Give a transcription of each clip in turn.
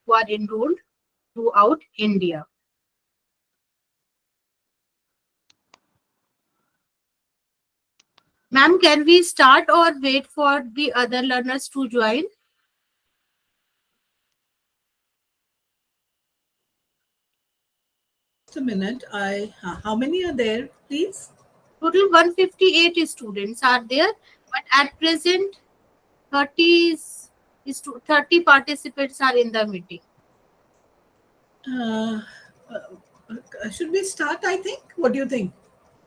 who are enrolled throughout India. Ma'am, can we start or wait for the other learners to join? Just a minute. How many are there, please? Total 158 students are there, but at present 30 30 participants are in the meeting. Uh, should we start, I think? What do you think?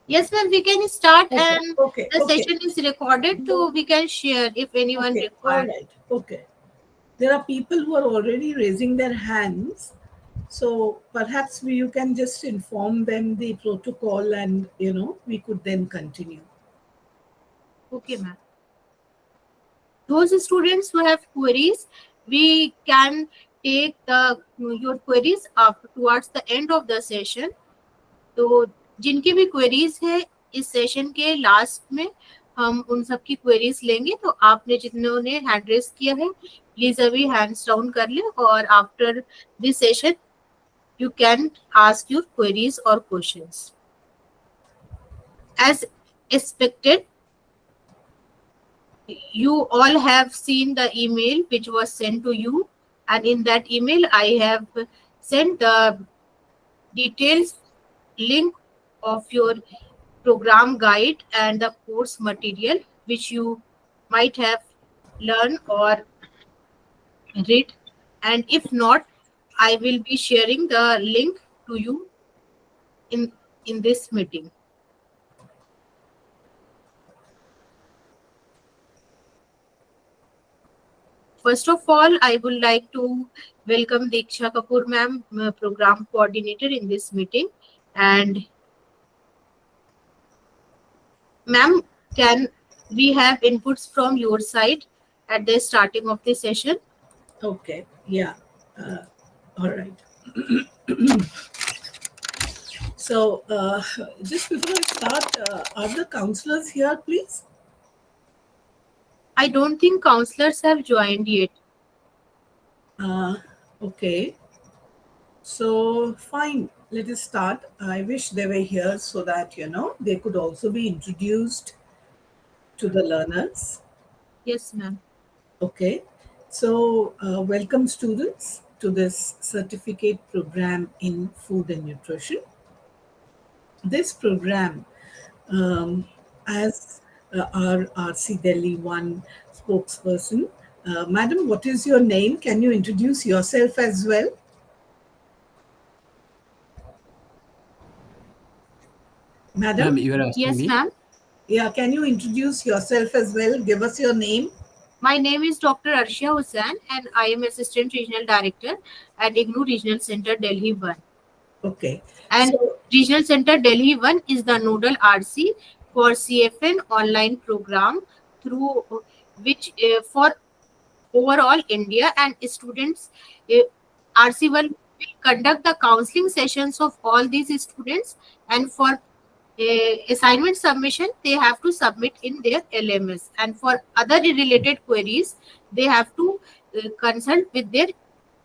Yes, ma'am, we can start, Okay, and okay, the okay. session is recorded, so we can share if anyone Okay, all requires. right, okay. There are people who are already raising their hands. So perhaps you can just inform them the protocol and, we could then continue. Okay, ma'am. Those students who have queries, we can take your queries up towards the end of the session. तो जिनकी भी queries है इस session के last में हम उन सब की क्वेरीज लेंगे. तो आपने जिन्होंने हैंड रेस किया है प्लीज अभी हैंड्स डाउन कर ले, और after this session you can ask your queries or questions. As expected, you all have seen the email which was sent to you, and in that email I have sent the details link of your program guide and the course material which you might have learned or read, and if not, I will be sharing the link to you in this meeting. First of all, I would like to welcome Diksha Kapoor ma'am, program coordinator in this meeting. And ma'am, can we have inputs from your side at the starting of the session? Okay, yeah. All right. So just before I start, are the counselors here, please? I don't think counselors have joined yet. Okay. So fine, let us start. I wish they were here so that, they could also be introduced to the learners. Yes, ma'am. Okay. So welcome students to this certificate program in food and nutrition. This program, as our RC Delhi 1 spokesperson, Madam, what is your name? Can you introduce yourself as well? Madam? Ma'am, you are asking Yes, me? ma'am. Yeah, can you introduce yourself as well? Give us your name. My name is Dr. Arshia Hussain, and I am Assistant Regional Director at IGNU Regional Center Delhi 1. Okay. And So, Regional Center Delhi 1 is the nodal RC for CFN online program, through which for overall India, and students, RC1 will conduct the counseling sessions of all these students, and for assignment submission they have to submit in their LMS, and for other related queries they have to consult with their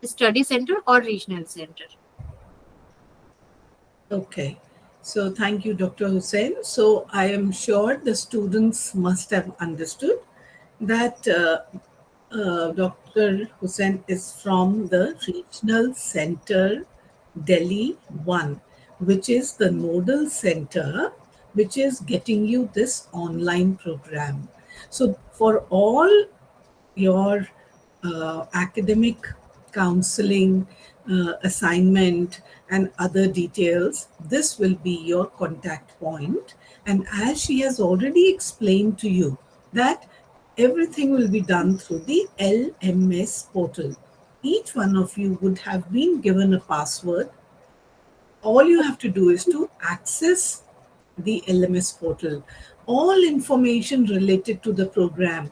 study center or regional center. okay. So, thank you, Dr. Hussain. So, I am sure the students must have understood that Dr. Hussain is from the Regional Center Delhi 1, which is the nodal center which is getting you this online program. So, for all your academic counseling, assignment, and other details, this will be your contact point. And as she has already explained to you, that everything will be done through the LMS portal. Each one of you would have been given a password. All you have to do is to access the LMS portal. All information related to the program,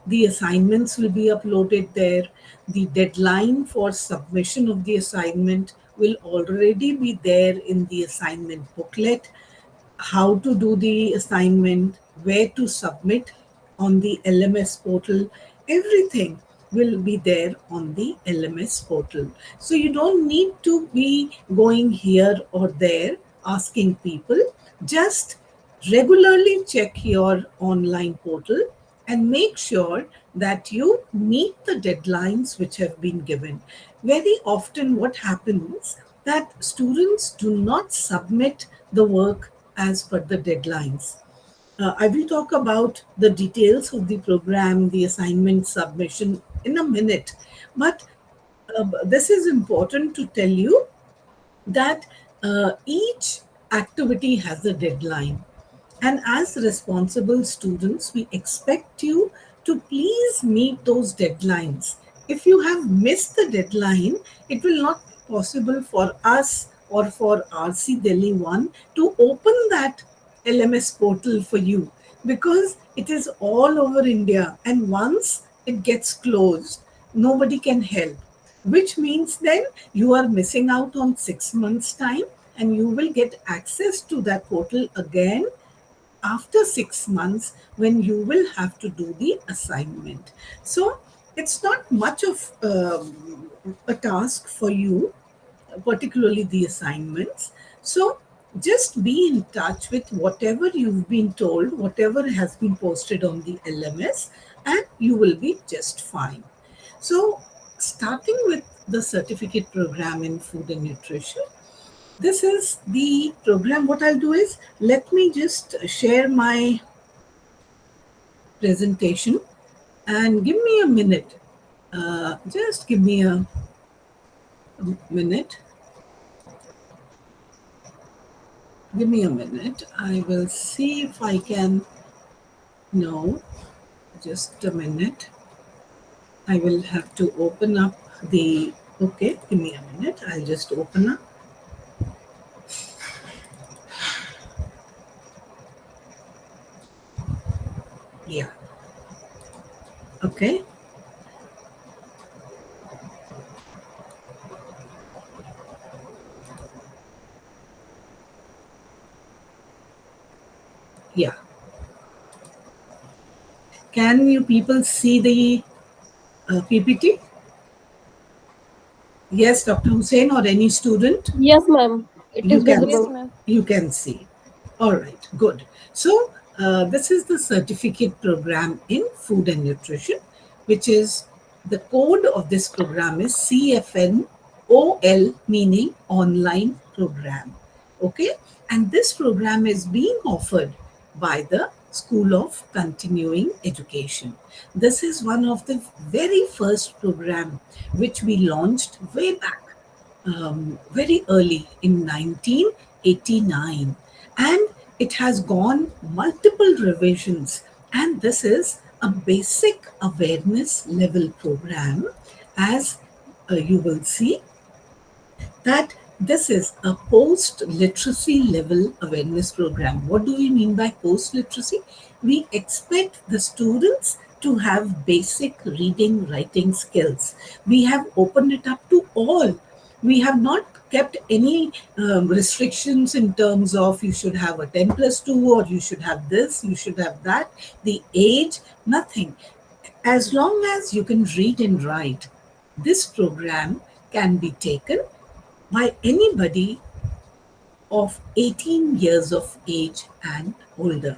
the assignments will be uploaded there. The deadline for submission of the assignment will already be there in the assignment booklet. How to do the assignment, where to submit on the LMS portal, everything will be there on the LMS portal. So you don't need to be going here or there asking people. Just regularly check your online portal and make sure that you meet the deadlines which have been given. Very often, what happens that students do not submit the work as per the deadlines. I will talk about the details of the program, the assignment submission in a minute. But this is important to tell you that each activity has a deadline. And as responsible students, we expect you to please meet those deadlines. If you have missed the deadline, it will not be possible for us or for RC Delhi 1 to open that LMS portal for you, because it is all over India. And once it gets closed, nobody can help, which means then you are missing out on 6 months' time, and you will get access to that portal again after 6 months when you will have to do the assignment. So it's not much of a task for you, particularly the assignments. So just be in touch with whatever you've been told, whatever has been posted on the LMS, and you will be just fine. So, starting with the certificate program in food and nutrition, this is the program. What I'll do is, let me just share my presentation and give me a minute. Just give me a minute. Give me a minute. I will see if I can. No, just a minute. I will have to open up the. Okay, give me a minute. I'll just open up. Yeah. Okay. Yeah. Can you people see the PPT? Yes, Dr. Hussain or any student? Yes, ma'am. It You is can Yes, visible. ma'am. you can see. All right, good. So this is the certificate program in food and nutrition, which is the code of this program is CFNOL, meaning online program. Okay, and this program is being offered by the School of Continuing Education. This is one of the very first program which we launched way back very early in 1989, and it has gone multiple revisions, and this is a basic awareness level program, as you will see that this is a post literacy level awareness program. What do we mean by post literacy? We expect the students to have basic reading, writing skills. We have opened it up to all. We have not kept any restrictions in terms of you should have a 10 plus 2, or you should have this, you should have that, the age, nothing. As long as you can read and write, this program can be taken by anybody of 18 years of age and older.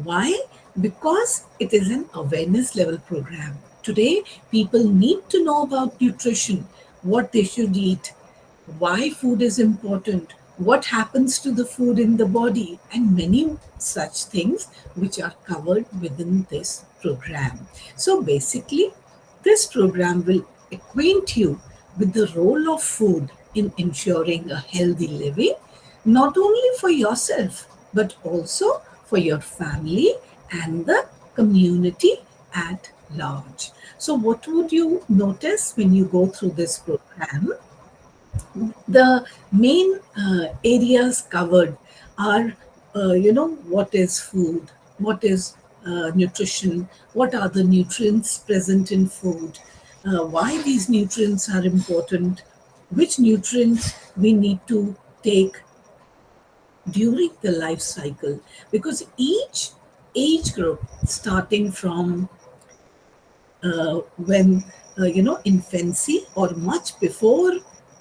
Why? Because it is an awareness level program. Today, people need to know about nutrition, what they should eat, why food is important, what happens to the food in the body, and many such things which are covered within this program. So basically, this program will acquaint you with the role of food in ensuring a healthy living, not only for yourself, but also for your family and the community at large. So, what would you notice when you go through this program? The main areas covered are, what is food, what is nutrition, what are the nutrients present in food, why these nutrients are important, which nutrients we need to take during the life cycle, because each age group, starting from when infancy, or much before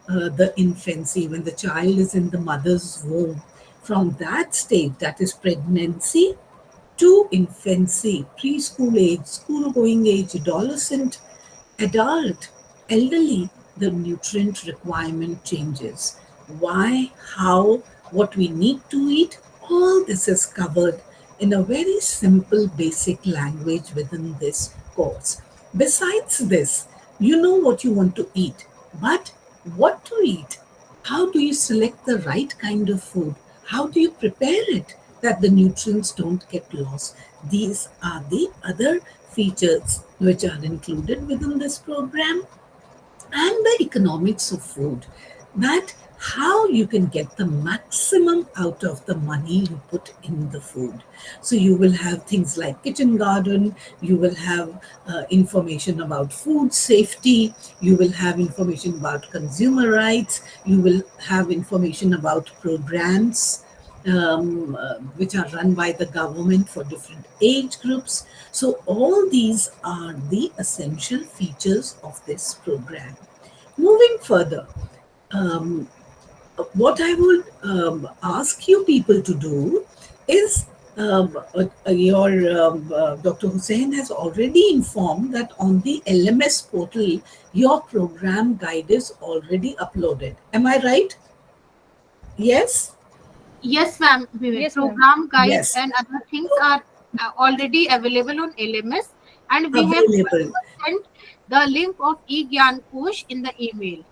the infancy, when the child is in the mother's womb. From that stage, that is pregnancy, to infancy, preschool age, school going age, adolescent, adult, elderly, the nutrient requirement changes. Why, how, what we need to eat, all this is covered in a very simple, basic language within this course. Besides this, you know what you want to eat, but what to eat? How do you select the right kind of food? How do you prepare it that the nutrients don't get lost? These are the other features which are included within this program, and the economics of food, that how you can get the maximum out of the money you put in the food. So you will have things like kitchen garden, you will have information about food safety, you will have information about consumer rights, you will have information about programs which are run by the government for different age groups. So, all these are the essential features of this program. Moving further, um, what I would ask you people to do is Dr. Hussain has already informed that on the LMS portal, your program guide is already uploaded. Am I right? Yes? Yes, ma'am. Yes, ma'am. Program guide Yes. and other things are already available on LMS, and we have Available. also sent the link of e-Gyan Kosh in the email.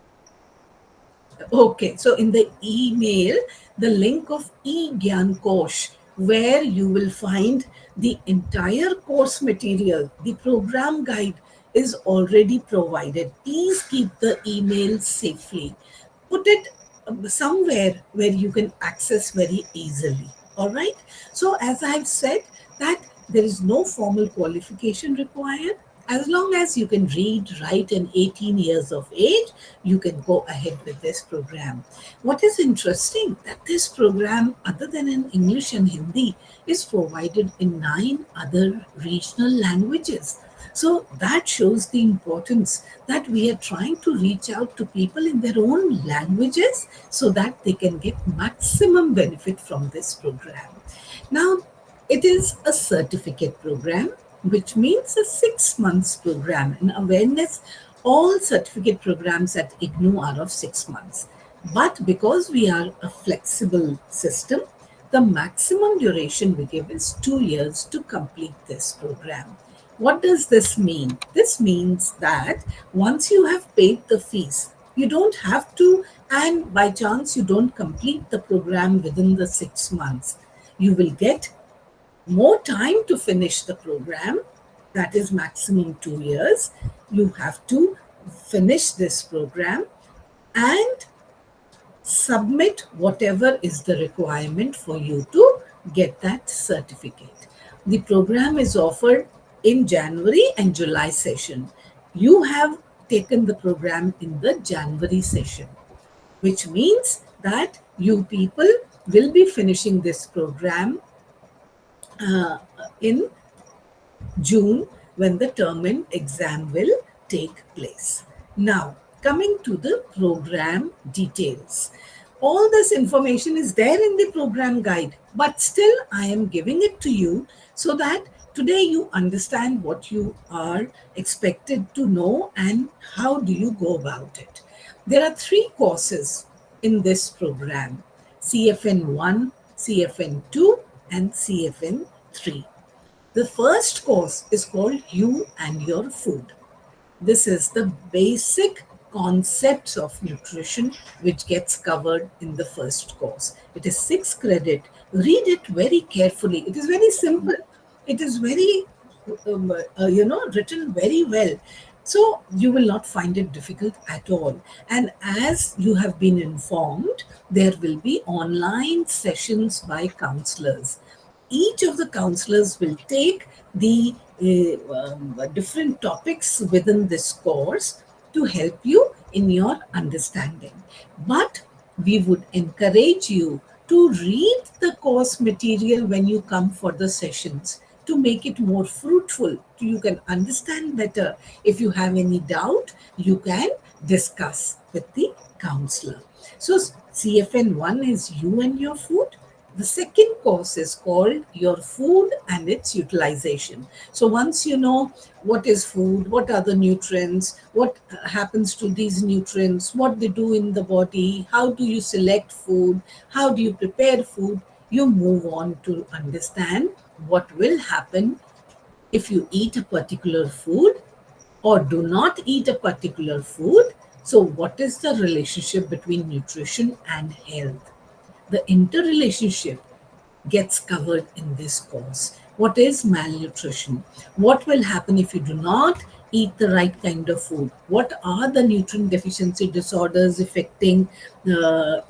Okay, so in the email, the link of eGyan Kosh, where you will find the entire course material, the program guide is already provided. Please keep the email safely. Put it somewhere where you can access very easily. All right. So, as I've said, that there is no formal qualification required. As long as you can read, write, and 18 years of age, you can go ahead with this program. What is interesting that this program, other than in English and Hindi, is provided in 9 other regional languages. So that shows the importance that we are trying to reach out to people in their own languages so that they can get maximum benefit from this program. Now, it is a certificate program, which means a 6 months program. In awareness, all certificate programs at IGNU are of 6 months. But because we are a flexible system, the maximum duration we give is 2 years to complete this program. What does this mean? This means that once you have paid the fees, you don't have to, and by chance you don't complete the program within the 6 months, you will get more time to finish the program, that is maximum 2 years. You have to finish this program and submit whatever is the requirement for you to get that certificate. The program is offered in January and July session. You have taken the program in the January session, which means that you people will be finishing this program in June, when the term and exam will take place. Now, coming to the program details. All this information is there in the program guide, but still I am giving it to you so that today you understand what you are expected to know and how do you go about it. There are 3 courses in this program: CFN1, CFN2, and CFN3. The first course is called You and Your Food. This is the basic concepts of nutrition which gets covered in the first course. It is 6 credit. Read it very carefully. It is very simple. It is very, written very well. So you will not find it difficult at all. And as you have been informed, there will be online sessions by counselors. Each of the counselors will take the different topics within this course to help you in your understanding. But we would encourage you to read the course material when you come for the sessions. to make it more fruitful. You can understand better. If you have any doubt, you can discuss with the counselor. So CFN1 is you and your food. The second course is called your food and its utilization. So once you know what is food, what are the nutrients, what happens to these nutrients, what they do in the body, how do you select food, how do you prepare food, you move on to understand what will happen if you eat a particular food or do not eat a particular food. So, what is the relationship between nutrition and health? The interrelationship gets covered in this course. What is malnutrition? What will happen if you do not eat the right kind of food? What are the nutrient deficiency disorders affecting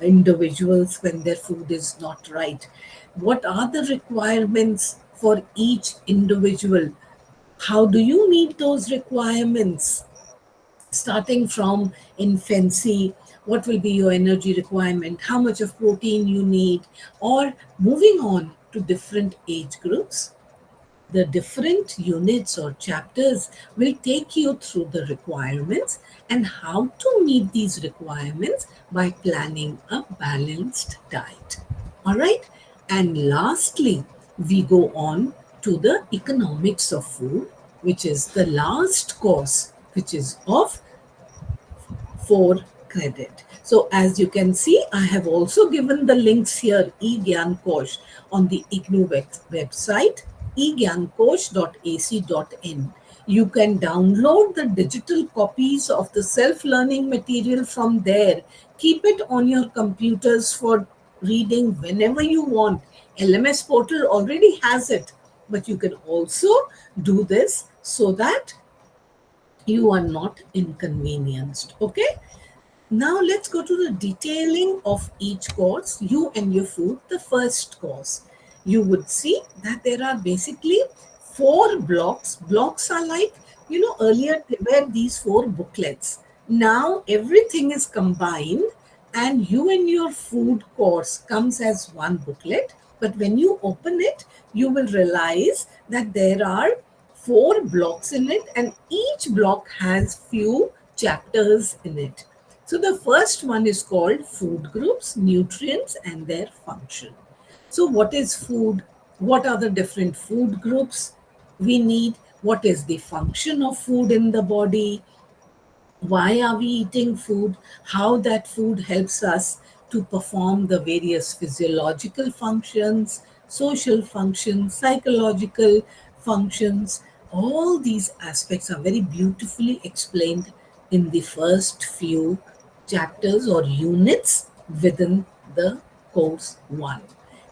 individuals when their food is not right? What are the requirements for each individual? How do you meet those requirements? Starting from infancy, what will be your energy requirement, how much of protein you need, or moving on to different age groups. The different units or chapters will take you through the requirements and how to meet these requirements by planning a balanced diet. All right. And lastly, we go on to the economics of food, which is the last course, which is of for credit. So as you can see, I have also given the links here, eGyan Kosh on the IGNU website, egyankosh.ac.in. You can download the digital copies of the self-learning material from there. Keep it on your computers for reading whenever you want. LMS portal already has it, but you can also do this so that you are not inconvenienced. Okay. Now let's go to the detailing of each course, you and your food. The first course, you would see that there are basically four blocks. Blocks are like, earlier there were these four booklets. Now everything is combined and you and your food course comes as one booklet. But when you open it, you will realize that there are four blocks in it and each block has few chapters in it. So the first one is called food groups, nutrients and their function. So what is food? What are the different food groups we need? What is the function of food in the body? Why are we eating food, how that food helps us to perform the various physiological functions, social functions, psychological functions. All these aspects are very beautifully explained in the first few chapters or units within the course 1.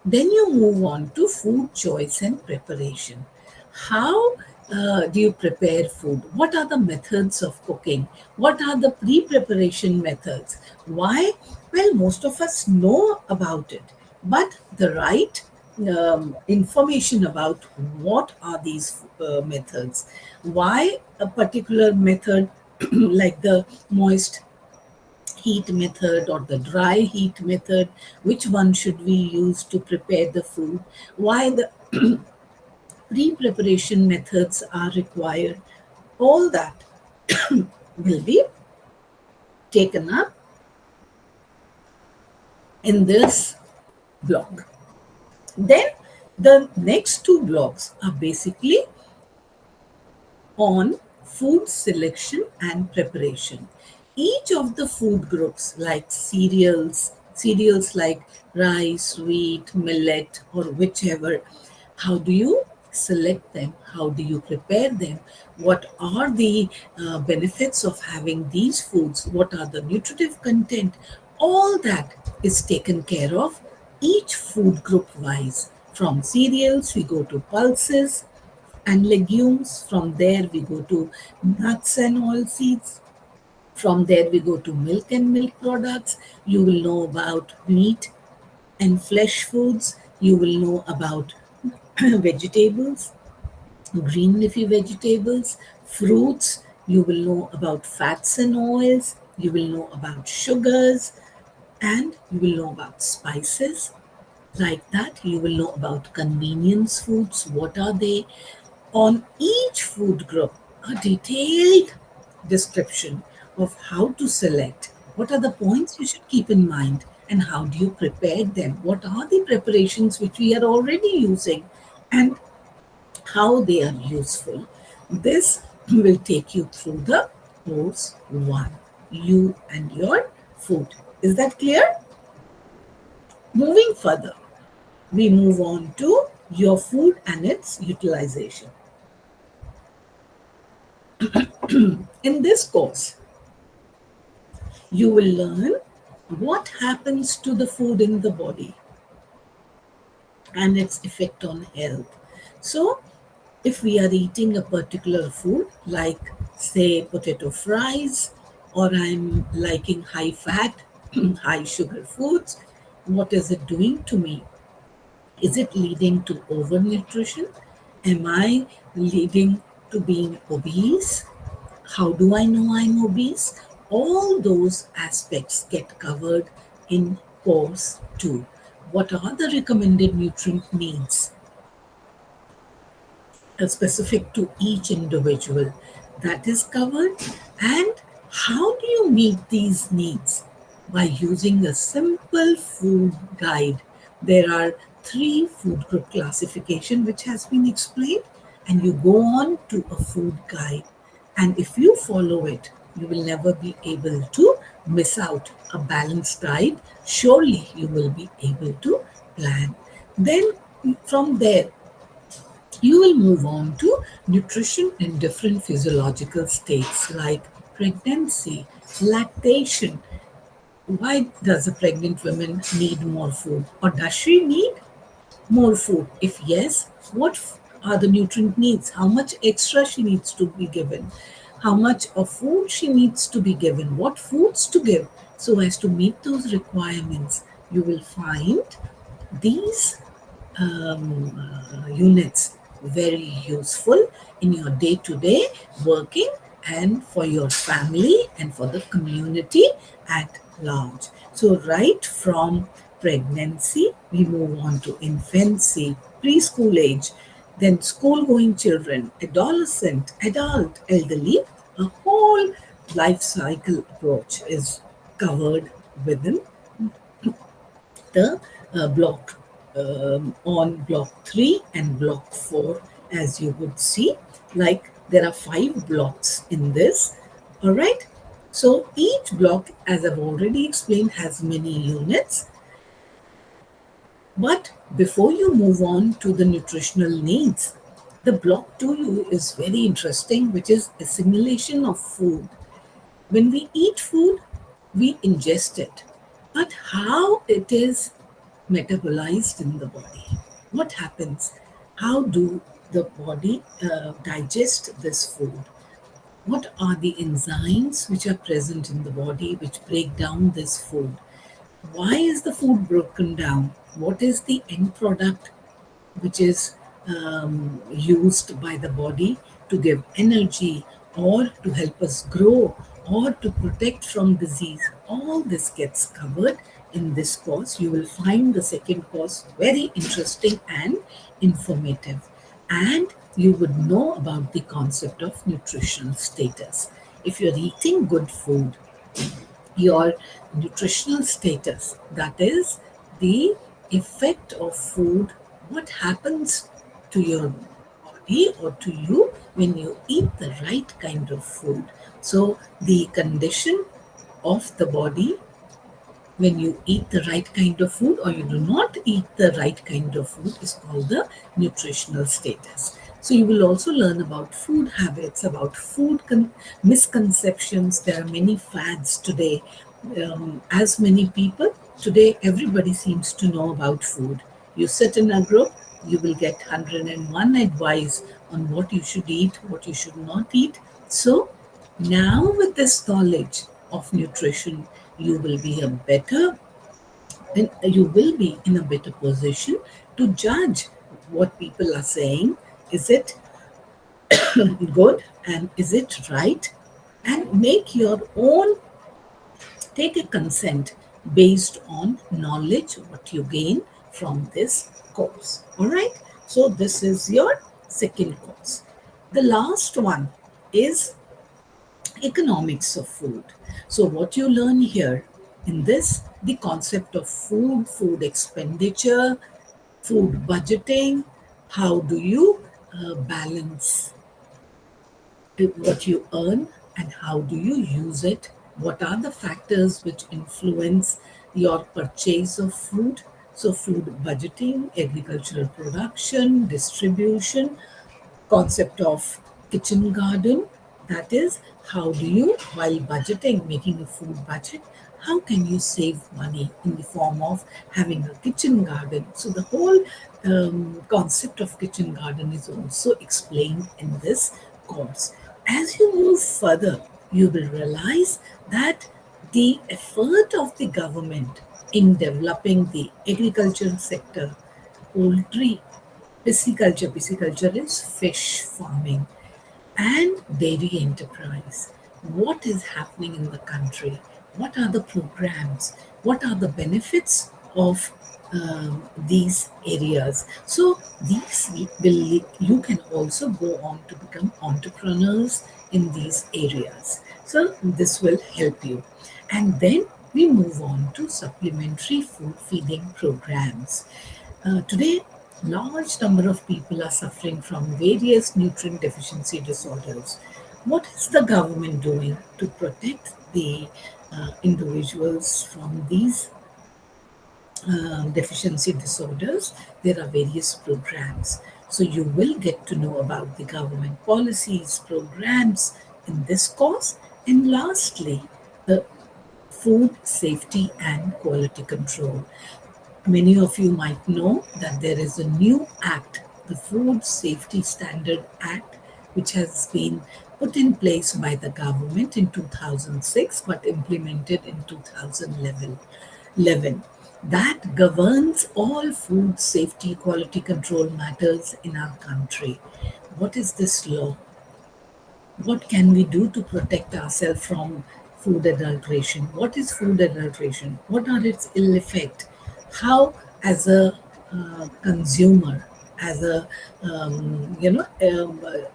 Then you move on to food choice and preparation. How do you prepare food? What are the methods of cooking? What are the pre preparation methods? Why? Well, most of us know about it, but the right information about what are these methods, why a particular method like the moist heat method or the dry heat method, which one should we use to prepare the food, why the pre-preparation methods are required, all that will be taken up in this block. Then the next two blocks are basically on food selection and preparation. Each of the food groups, like cereals like rice, wheat, millet, or whichever, how do you select them? How do you prepare them? What are the benefits of having these foods? What are the nutritive content? All that is taken care of each food group wise. From cereals, we go to pulses, and legumes. From there, we go to nuts and oil seeds. From there, we go to milk and milk products. You will know about meat and flesh foods. You will know about vegetables, green leafy vegetables, fruits. You will know about fats and oils. You will know about sugars, and you will know about spices. Like that, you will know about convenience foods. What are they? On each food group, a detailed description of how to select. What are the points you should keep in mind? And how do you prepare them? What are the preparations which we are already using? And how they are useful. This will take you through the course one, you and your food. Is that clear? Moving further, we move on to your food and its utilization. In this course, you will learn what happens to the food in the body and its effect on health. So, if we are eating a particular food, like say potato fries, or I'm liking high fat, high sugar foods, what is it doing to me? Is it leading to overnutrition? Am I leading to being obese? How do I know I'm obese? All those aspects get covered in course 2. What are the recommended nutrient needs specific to each individual? That is covered. And how do you meet these needs? By using a simple food guide. There are 3 food group classification which has been explained, and you go on to a food guide. And if you follow it, you will never be able to miss out a balanced diet. Surely you will be able to plan. Then from there, you will move on to nutrition in different physiological states like pregnancy, lactation. Why does a pregnant woman need more food? Or does she need more food? If yes, what are the nutrient needs? How much extra she needs to be given? How much of food she needs to be given? What foods to give? So as to meet those requirements, you will find these units very useful in your day to day working and for your family and for the community at large. So, right from pregnancy, we move on to infancy, preschool age, then school going children, adolescent, adult, elderly. A whole life cycle approach is covered within the block on block 3 and block 4, as you would see, like there are 5 blocks in this. All right, so each block, as I've already explained, has many units. But before you move on to the nutritional needs, the block 2 is very interesting, which is assimilation of food. When we eat food, we ingest it. But how it is metabolized in the body? What happens? How do the body digest this food? What are the enzymes which are present in the body which break down this food? Why is the food broken down? What is the end product which is used by the body to give energy or to help us grow or to protect from disease? All this gets covered in this course. You will find the second course very interesting and informative. And you would know about the concept of nutritional status. If you're eating good food, your nutritional status, that is the effect of food, what happens to your body or to you when you eat the right kind of food. So the condition of the body when you eat the right kind of food or you do not eat the right kind of food is called the nutritional status. So you will also learn about food habits, about food misconceptions. There are many fads today. As many people today, everybody seems to know about food. You sit in a group, you will get 101 advice on what you should eat, what you should not eat. So now, with this knowledge of nutrition, you will be a better, and you will be in a better position to judge what people are saying. Is it good and is it right? And make your own, take a consent based on knowledge, what you gain from this course. All right. So this is your second course. The last one is economics of food. So, what you learn here in this, the concept of food, food expenditure, food budgeting, how do you balance what you earn and how do you use it? What are the factors which influence your purchase of food? So, food budgeting, agricultural production, distribution, concept of kitchen garden, that is how do you, while budgeting, making a food budget, how can you save money in the form of having a kitchen garden. So the whole concept of kitchen garden is also explained in this course. As you move further, you will realize that the effort of the government in developing the agricultural sector, poultry, pisciculture. Pisciculture is fish farming and dairy enterprise. What is happening in the country? What are the programs? What are the benefits of these areas? So these will, you can also go on to become entrepreneurs in these areas. So this will help you. And then we move on to supplementary food feeding programs. Today, large number of people are suffering from various nutrient deficiency disorders. What is the government doing to protect the individuals from these deficiency disorders? There are various programs. So you will get to know about the government policies, programs in this course. And lastly, the food safety and quality control. Many of you might know that there is a new act, the Food Safety Standard Act, which has been put in place by the government in 2006 but implemented in 2011. That governs all food safety quality control matters in our country. What is this law? What can we do to protect ourselves from food adulteration? What is food adulteration? What are its ill effects? How, as a consumer, as a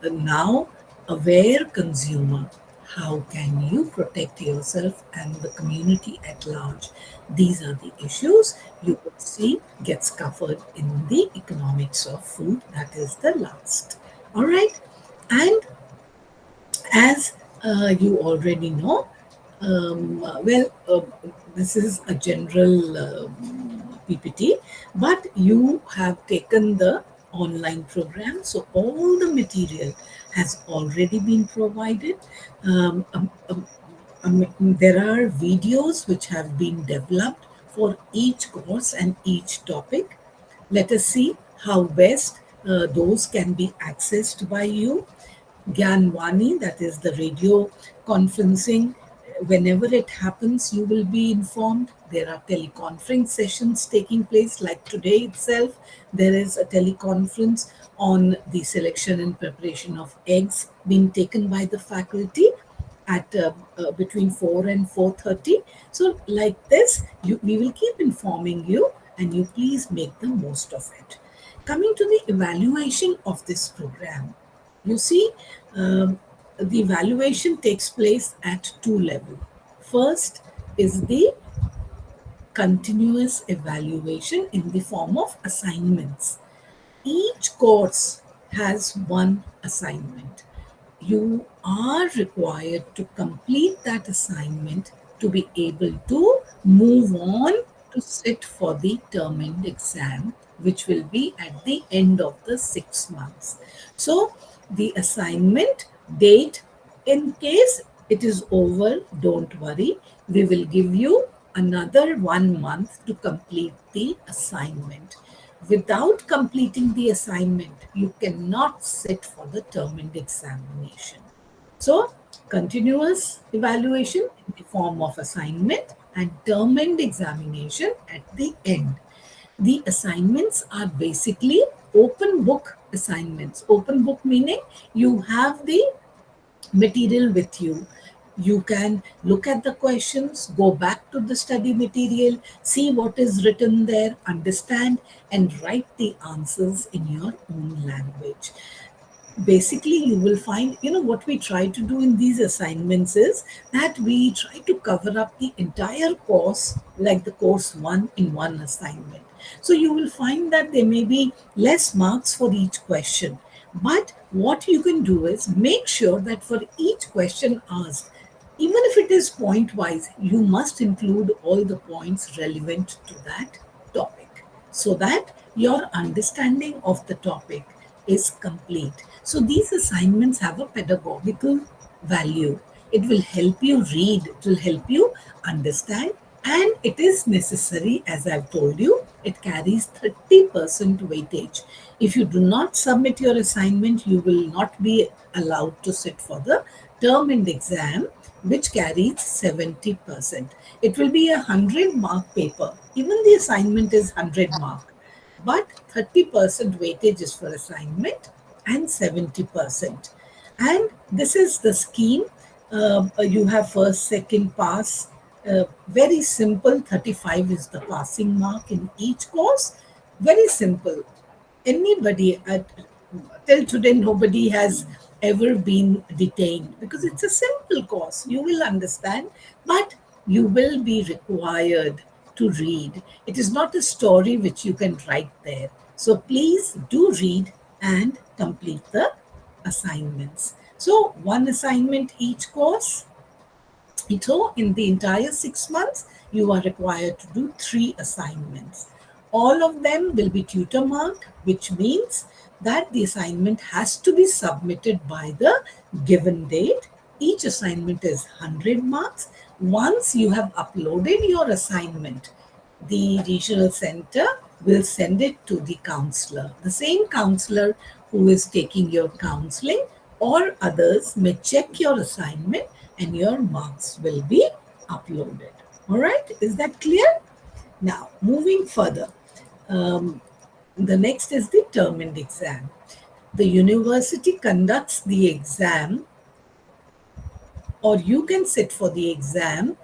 now aware consumer, how can you protect yourself and the community at large? These are the issues you will see gets covered in the economics of food. That is the last. All right, and as you already know, this is a general PPT, but you have taken the online program, so all the material has already been provided. Um, um, um, there are videos which have been developed for each course and each topic. Let us see how best those can be accessed by you. Gyanwani, that is the radio conferencing. Whenever it happens, you will be informed. There are teleconference sessions taking place, like today itself. There is a teleconference on the selection and preparation of eggs being taken by the faculty at between 4 and 4:30. So like this, we will keep informing you and you please make the most of it. Coming to the evaluation of this program, you see, the evaluation takes place at two levels. First is the continuous evaluation in the form of assignments. Each course has one assignment. You are required to complete that assignment to be able to move on to sit for the term end exam, which will be at the end of the 6 months. So, the assignment date, in case it is over, don't worry, we will give you another 1 month to complete the assignment. Without completing the assignment, you cannot sit for the term end examination. So, continuous evaluation in the form of assignment and term end examination at the end. The assignments are basically open book assignments. Open book meaning you have the material with you. You can look at the questions, go back to the study material, see what is written there, understand, and write the answers in your own language. Basically, you will find, what we try to do in these assignments is that we try to cover up the entire course, like the course one, in one assignment. So you will find that there may be less marks for each question, but what you can do is make sure that for each question asked, even if it is point wise, you must include all the points relevant to that topic, so that your understanding of the topic is complete. So these assignments have a pedagogical value. It will help you read, it will help you understand, and it is necessary, as I've told you, it carries 30% weightage. If you do not submit your assignment, you will not be allowed to sit for the term end exam, which carries 70%. It will be a 100-mark paper. Even the assignment is 100 mark, but 30% weightage is for assignment and 70%. And this is the scheme. You have first, second pass. Very simple. 35 is the passing mark in each course. Very simple. Anybody till today, nobody has ever been detained, because it's a simple course, you will understand. But you will be required to read. It is not a story which you can write there. So please do read and complete the assignments. So one assignment each course. So, in the entire 6 months, you are required to do 3 assignments. All of them will be tutor marked, which means that the assignment has to be submitted by the given date. Each assignment is 100 marks. Once you have uploaded your assignment, the regional center will send it to the counselor. The same counselor who is taking your counseling, or others may check your assignment, and your marks will be uploaded. All right, is that clear? Now, moving further, um, the next is the term end exam. The university conducts the exam, or you can sit for the exam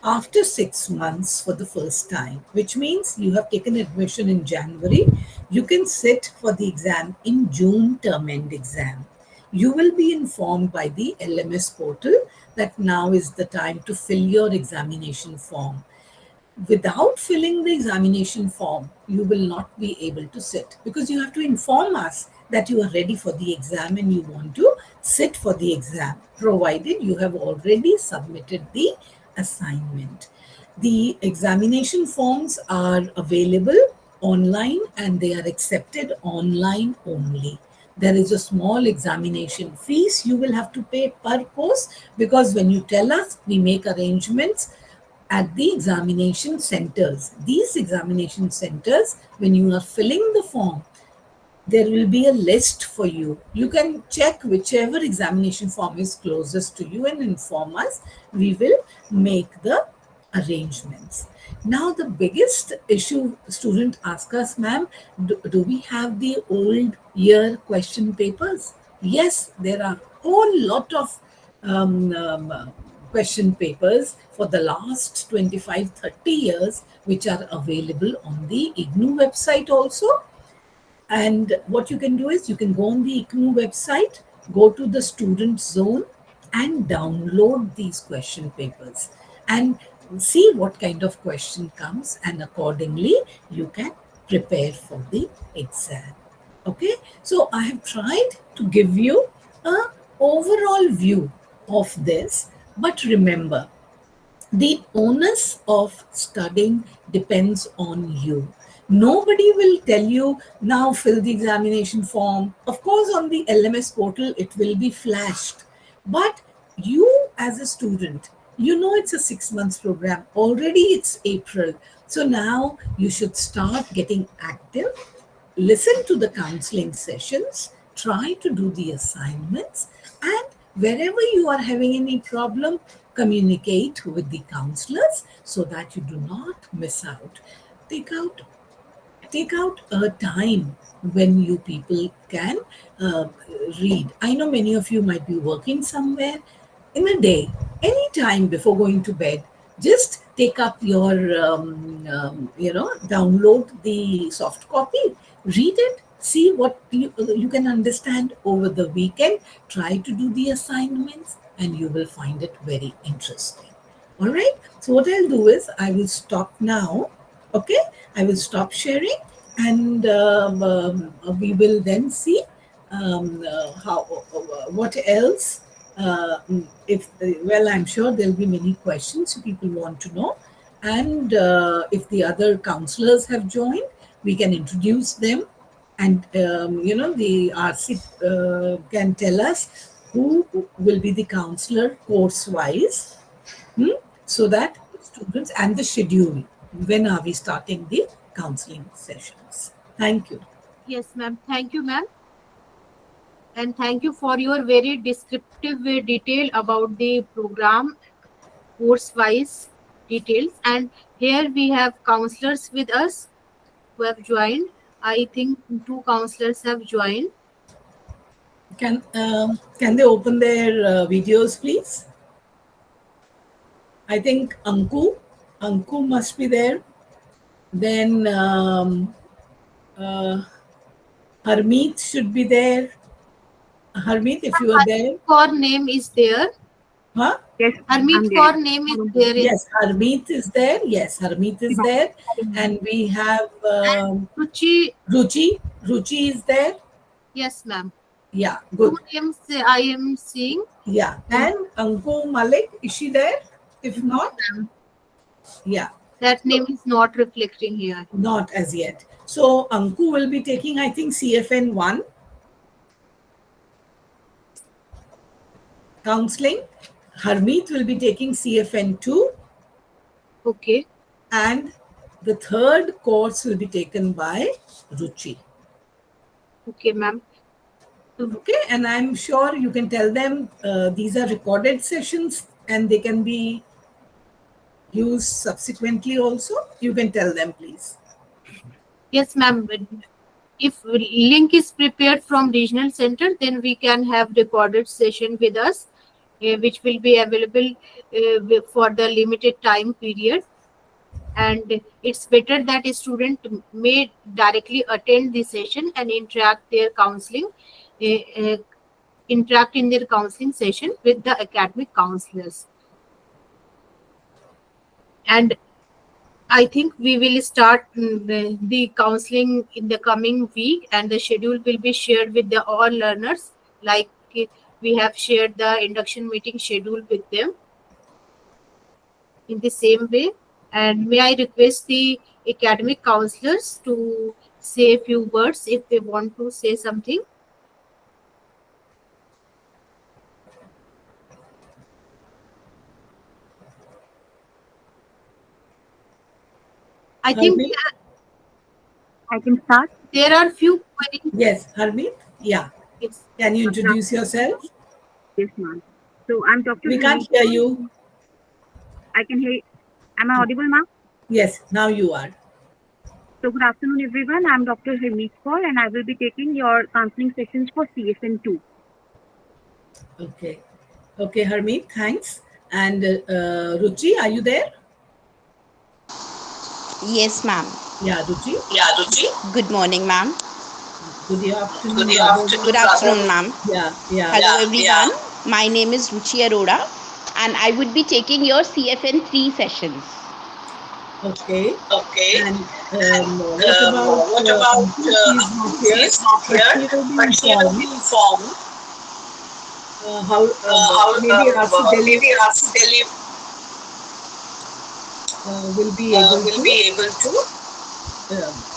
after 6 months for the first time, which means you have taken admission in January. You can sit for the exam in June, term end exam. You will be informed by the LMS portal that now is the time to fill your examination form. Without filling the examination form, you will not be able to sit, because you have to inform us that you are ready for the exam and you want to sit for the exam, provided you have already submitted the assignment. The examination forms are available online and they are accepted online only. There is a small examination fees you will have to pay per course, because when you tell us, we make arrangements at the examination centers. These examination centers, when you are filling the form, there will be a list for you. You can check whichever examination form is closest to you and inform us. We will make the arrangements. Now, the biggest issue student ask us, ma'am, do we have the old year question papers? Yes, there are whole lot of um, um, uh, question papers for the last 25, 30 years, which are available on the IGNOU website also. And what you can do is you can go on the ICNU website, go to the student zone, and download these question papers and see what kind of question comes, and accordingly you can prepare for the exam. Okay, so I have tried to give you a overall view of this, but remember, the onus of studying depends on you. Nobody will tell you now fill the examination form. Of course, on the LMS portal, it will be flashed. But you, as a student, you know it's a 6 months program. Already it's April. So now you should start getting active, listen to the counseling sessions, try to do the assignments, and wherever you are having any problem, communicate with the counselors so that you do not miss out. Take out take out a time when you people can uh, read. I know many of you might be working somewhere. in a day, any time before going to bed, just take up your, download the soft copy, read it, see what you can understand over the weekend, try to do the assignments, and you will find it very interesting. All right. So, what I'll do is I will stop now. Okay. I will stop sharing, and we will then see how what else. If well, I'm sure there'll be many questions people want to know, and if the other counselors have joined, we can introduce them, and the RC can tell us who will be the counselor course wise, so that students and the schedule, when are we starting the counseling sessions. Thank you. Yes, ma'am. Thank you, ma'am. And thank you for your very descriptive detail about the program, course-wise details. And here we have counselors with us who have joined. I think two counselors have joined. Can they open their videos, please? I think Anku must be there. Then uh, Harmeet should be there. Harmeet, if you are Harmeet there, Kaur name is there. huh? Yes, Harmeet I'm there. Kaur name is there in. Yes, Harmeet is there. Yes, Harmeet is there, and we have And Ruchi, Ruchi. Ruchi is there. yes, ma'am. Yeah, Two good. names I am seeing. Yeah, And and Anku Malik, is she there? If no, not, ma'am. yeah, That name so is not reflecting here. not as yet. So Anku will be taking, I think, CFN 1 counseling. Harmeet will be taking CFN 2, Okay. and the third course will be taken by Ruchi. Okay, ma'am. So, Okay, and I'm sure you can tell them these are recorded sessions and they can be used subsequently also. You can tell them, please. yes, ma'am. If link is prepared from regional center, then we can have recorded session with us, which will be available for the limited time period. And it's better that a student may directly attend the session and uh, uh, interact in their counseling session with the academic counselors. And I think we will start the counseling in the coming week, and the schedule will be shared with the all learners. Like we have shared the induction meeting schedule with them in the same way. And may I request the academic counselors to say a few words if they want to say something? I think Harmeet? I can start. there are few queries. Yes, Harmeet? Yeah. Yes, Can you Good introduce afternoon. yourself? Yes, ma'am. So I'm Dr. We can't Harmeet hear Kaur. you. I can hear. Am I audible, ma'am? Yes, now you are. So good afternoon, everyone. I'm Dr. Harmeet Kaur, and I will be taking your counseling sessions for CFN2. Okay. Okay, Harmeet, thanks. And Ruchi, are you there? Yes, ma'am. Yeah, Ruchi. Yeah, Ruchi. Good morning, ma'am. Good Good afternoon, rather. afternoon. Good afternoon, ma'am. Yeah, yeah. Hello, everyone. My name is Ruchi Arora, and I would be taking your CFN3 sessions. Okay. Okay. And And what about what about Anku? She is not she here, is not but here, she will be but she will be informed informed how how maybe RC Delhi maybe RC Delhi will be able will to. be able to.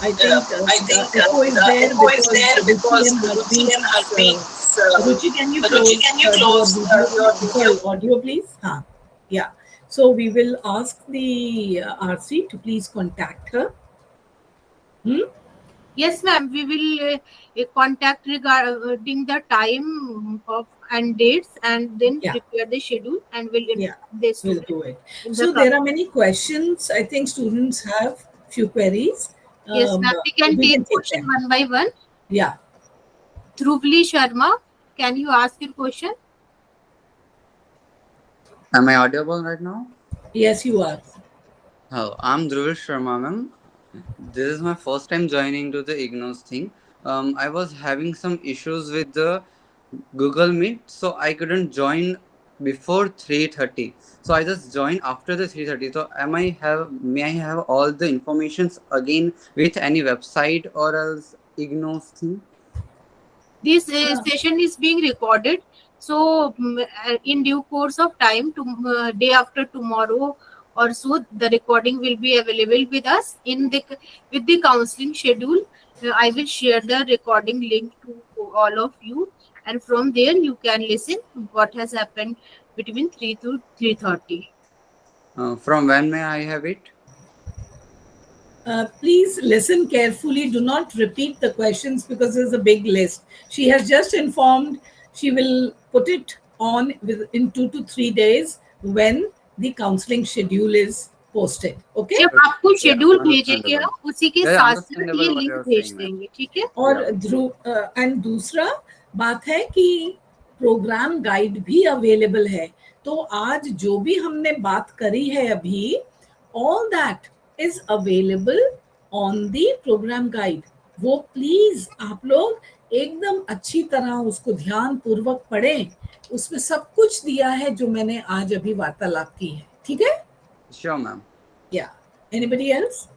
I think I the think echo is the there echo is because there Ruchi because and Ruchi and Harmeet's. Harpreet's. Ruchi, can you Ruchi, close can you your close video? your video? Sorry, audio, please. Huh. Yeah. So we will ask the RC to please contact her. Hmm? yes, ma'am. We will contact regarding the time of and dates, and then Yeah. prepare the schedule, and will Yeah, inform the we'll student do it. in the So there coming. are many questions. I think students have few queries. Yes, ma'am. We can We take can take question them. one by one. Yeah. Dhruvli Sharma, can you ask your question? Am I audible right now? Yes, you are. Hello, I'm Dhruv Sharma, ma'am. This is my first time joining to the IGNOS thing. I was having some issues with the Google Meet, so I couldn't join before 3:30. So I just joined after the 3:30. So may I have all the informations again with any website or else IGNOS thing? This session is being recorded, so in due course of time, to day after tomorrow or so, the recording will be available with us in the with the counseling schedule. I will share the recording link to all of you, and from there you can listen what has happened between 3 to 3:30. From when may I have it? Please listen carefully. Do not repeat the questions because there's a big list. She has just informed she will put it on in 2 to 3 days when the counseling schedule is posted. Okay? जब आपको Yeah, schedule भेजेंगे understandable. हम उसी के Yeah, yeah, साथ साथ ये understandable what link you're भेज saying, ma'am. देंगे, ठीक है? और Yeah. ध्रुव एंड दूसरा बात है कि प्रोग्राम गाइड भी अवेलेबल है। तो आज जो भी हमने बात करी है अभी, all that is available on the program guide. वो प्लीज आप लोग एकदम अच्छी तरह उसको ध्यान पूर्वक पढ़ें। उसमें सब कुछ दिया है जो मैंने आज अभी वार्तालाप की है। ठीक है? Sure, ma'am. या एनीबडी एल्स?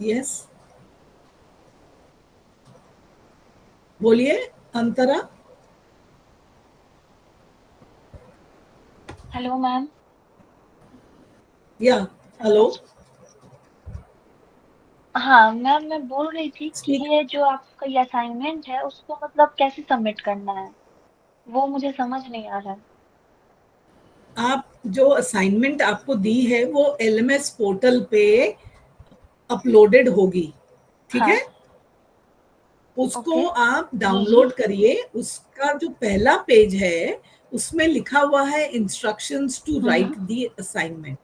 यस, बोलिए Antara. Hello ma'am. Yeah hello. हाँ मैम, मैं बोल रही थी कि स्पीक। ये जो आपका ये असाइनमेंट है उसको मतलब कैसे सबमिट करना है, वो मुझे समझ नहीं आ रहा है। आप जो असाइनमेंट आपको दी है वो एलएमएस पोर्टल पे अपलोडेड होगी। ठीक हाँ। है? उसको ओके। आप जी जी। डाउनलोड करिए। उसका जो पहला पेज है उसमें लिखा हुआ है instructions to write the assignment.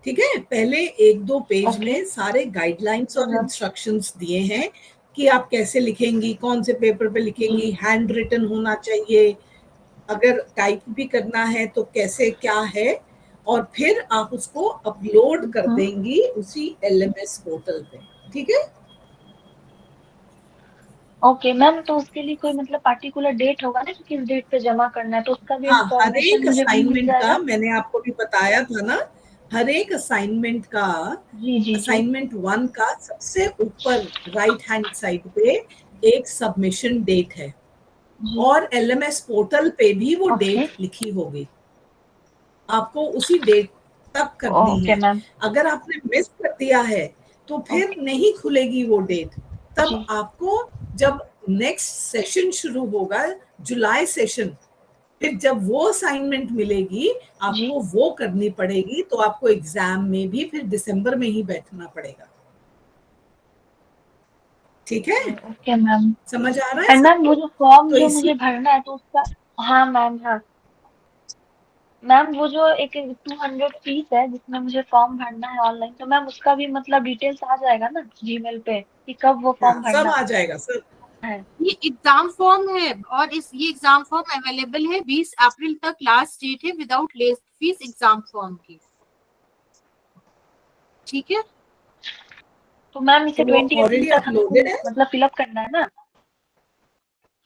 ठीक है? पहले एक दो पेज ओके। में सारे गाइडलाइंस हाँ और मैम। इंस्ट्रक्शंस दिए हैं कि आप कैसे लिखेंगी, कौन से पेपर पे लिखेंगी, जी हैंड रिटन होना चाहिए, अगर टाइप भी करना है तो कैसे क्या है, और फिर आप उसको अपलोड कर देंगी उसी एलएमएस पोर्टल पे। ठीक है? ओके मैम, तो उसके लिए कोई मतलब पार्टिकुलर डेट होगा ना कि किस डेट पे जमा करना है, तो उसका भी हाँ, हर इंफॉर्मेशन एक मुझे वहीं मिल असाइनमेंट का जाएगा? मैंने आपको भी बताया था ना, हर एक असाइनमेंट का, जी जी जी असाइनमेंट 1 का सबसे ऊपर राइट हैंड साइड पे एक सबमिशन डेट है जी। और एलएमएस पोर्टल पे भी वो ओके डेट लिखी होगी। आपको उसी डेट तक करनी ओके है। मैम। अगर आपने मिस कर दिया है तो फिर ओके नहीं खुलेगी वो डेट। तब जी। आपको जब नेक्स्ट सेशन शुरू होगा, जुलाई सेशन, फिर जब वो असाइनमेंट मिलेगी जी। आपको वो करनी पड़ेगी। तो आपको एग्जाम में भी फिर दिसंबर में ही बैठना पड़ेगा। ठीक है? Okay ma'am. समझ आ रहा है एंड मैम वो सबको? जो फॉर्म तो जो इसी मुझे भरना है तो उसका। हाँ मैम, हाँ मैम, वो जो एक 200 फीस है जिसमें मुझे फॉर्म भरना है ऑनलाइन, तो मैम उसका भी मतलब डिटेल्स आ जाएगा ना जीमेल पे कि कब वो हाँ, फॉर्म सब भरना आ जाएगा सब। है? ये एग्जाम फॉर्म है और ये एग्जाम फॉर्म अवेलेबल है 20 अप्रैल तक लास्ट डेट है without late fee exam form की। ठीक है? तो मैम इसे तो 20 अप्रैल ऑलरेडी तक हमको अपलोडेड है। मतलब फिलअप करना है ना?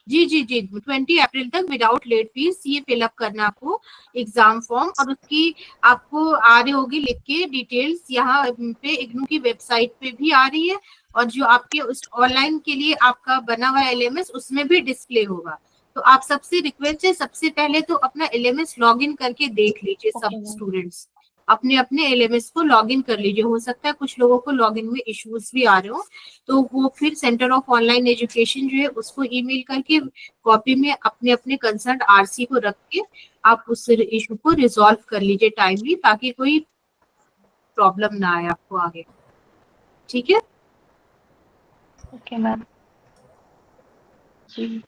जी जी जी, 20 अप्रैल तक विदाउट लेट फीस ये फिलअप करना आपको एग्जाम फॉर्म, और उसकी आपको आ रही होगी लिख के डिटेल्स यहाँ पे इग्नू की वेबसाइट पे भी आ रही है, और जो आपके उस ऑनलाइन के लिए आपका बना हुआ एलएमएस उसमें भी डिस्प्ले होगा। तो आप सबसे रिक्वेस्ट है, सबसे पहले तो अपना एलएमएस लॉगिन करके देख लीजिए। सब ओके मैम। स्टूडेंट्स अपने अपने एलएमएस को लॉगिन कर लीजिए। हो सकता है कुछ लोगों को लॉगिन में इश्यूज भी आ रहे हो, तो वो फिर सेंटर ऑफ ऑनलाइन एजुकेशन जो है उसको ईमेल करके कॉपी में अपने अपने कंसर्न आरसी को रख के आप उस इशू को रिजॉल्व कर लीजिए टाइमली, ताकि कोई प्रॉब्लम ना आए आपको आगे। ठीक है? Okay ma'am. जी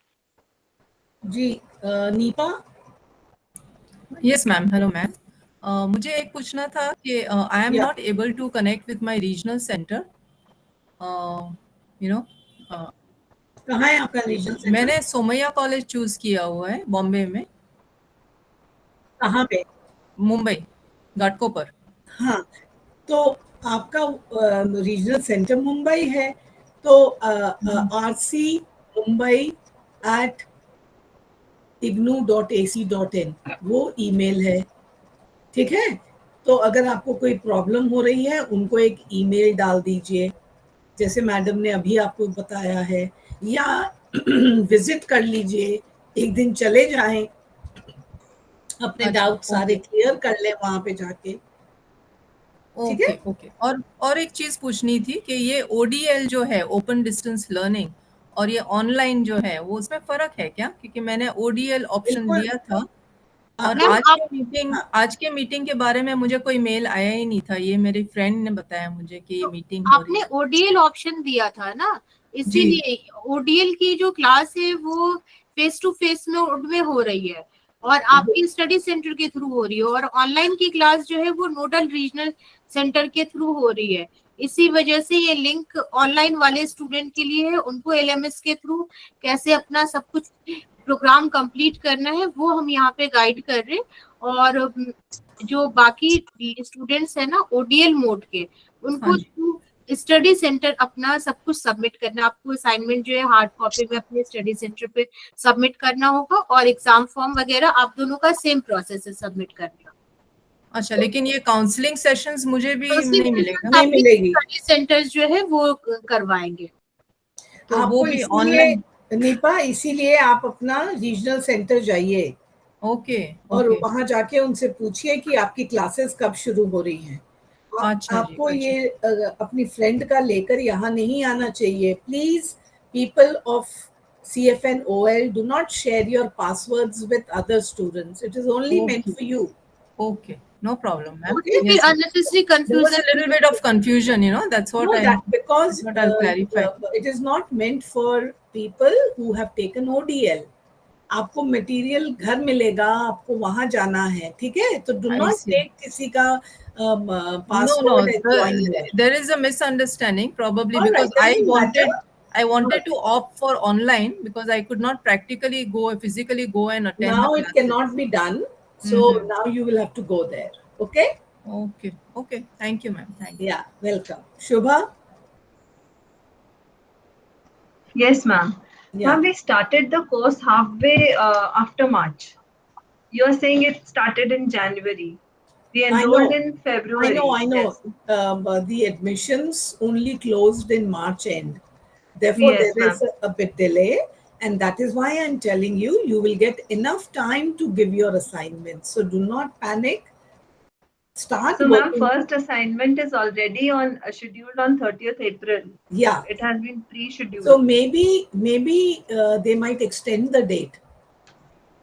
जी Neepa. Yes ma'am, hello ma'am. मुझे एक पूछना था कि I am yeah not able to connect with my regional centre, you know कहाँ है आपका रीजनल सेंटर? मैंने सोमैया कॉलेज चूज किया हुआ है बॉम्बे में, कहाँ पे? मुंबई घाटकोपर। हाँ, तो आपका रीजनल सेंटर मुंबई है, तो RC मुंबई @ignu.ac.in वो ईमेल है, ठीक है। तो अगर आपको कोई प्रॉब्लम हो रही है, उनको एक ईमेल डाल दीजिए, जैसे मैडम ने अभी आपको बताया है, या विजिट कर लीजिए, एक दिन चले जाएं, अपने अच्छा, डाउट सारे ओके क्लियर कर ले वहां पे जाके, ठीक है। Okay okay. और एक चीज पूछनी थी कि ये ODL जो है, ओपन डिस्टेंस लर्निंग, और ये ऑनलाइन जो है, वो उसमें फर्क है क्या? क्योंकि मैंने ODL ऑप्शन बिल्कुल। दिया था, और मैम आप हाँ, आज के मीटिंग के बारे में मुझे कोई मेल आया ही नहीं था। ये मेरी फ्रेंड ने बताया मुझे कि ये तो मीटिंग हो रही आपने है। ओडीएल ऑप्शन दिया था ना, जी। इसीलिए ओडीएल की जो क्लास है वो फेस टू फेस में हो रही है और आपकी स्टडी सेंटर के थ्रू हो रही है, और ऑनलाइन की क्लास जो है वो नोडल रीजनल सेंटर के थ्रू हो रही है। इसी वजह से ये लिंक ऑनलाइन वाले स्टूडेंट के लिए है, उनको एलएमएस के थ्रू कैसे अपना सब कुछ प्रोग्राम कंप्लीट करना है वो हम यहाँ पे गाइड कर रहे हैं। और जो बाकी स्टूडेंट्स है ना ओडीएल मोड के, हाँ उनको जी। स्टडी सेंटर अपना सब कुछ सबमिट करना, आपको असाइनमेंट जो है हार्ड कॉपी में अपने स्टडी सेंटर पे सबमिट करना होगा, और एग्जाम फॉर्म वगैरह आप दोनों का सेम प्रोसेस है सबमिट करने का। अच्छा, लेकिन ये काउंसलिंग सेशंस मुझे भी काउंसलिंग नहीं सेशन मिलेगा? नहीं आपके मिलेगी। स्टडी सेंटर्स जो है वो करवाएंगे। तो वो आपको भी इसीलिए ऑनलाइन? निपा, इसीलिए आप अपना रीजनल सेंटर जाइए ओके और ओके। वहां जाके उनसे पूछिए कि आपकी क्लासेस कब शुरू हो रही हैं। अच्छा जी, आपको अच्छा। ये अपनी फ्रेंड का लेकर यहाँ नहीं आना चाहिए, please. People of CFNOL, do not share your passwords with other students. It is only meant okay for you. Okay, no problem ma'am. Okay? उससे फिर yes, unnecessary there was a confusion little bit of confusion, that's what No, I that because thought I'll clarify. it is not meant for people who have taken ODL. आपको material घर मिलेगा, आपको वहां जाना है, ठीक है। तो do I not see. Take किसी का No, no, password and join there. there is a misunderstanding probably, because alright, doesn't matter. I wanted to opt for online because I could not practically physically go and attend the Now it classes. cannot be done, so Mm-hmm. now you will have to go there. Okay? Okay, okay. Thank you, ma'am. Thank you. Yeah, welcome. Shubha? Yes, ma'am. Yeah. Ma'am, we started the course halfway after March. You are saying it started in January. We I enrolled know. in February. I know. Yes. But the admissions only closed in March end. Therefore, Yes, there ma'am. is a bit delay. And that is why I'm telling you, you will get enough time to give your assignments. So do not panic. Start So, ma'am, working. first assignment is already on scheduled on 30th April. Yeah. It has been So pre-scheduled. maybe they might extend the date.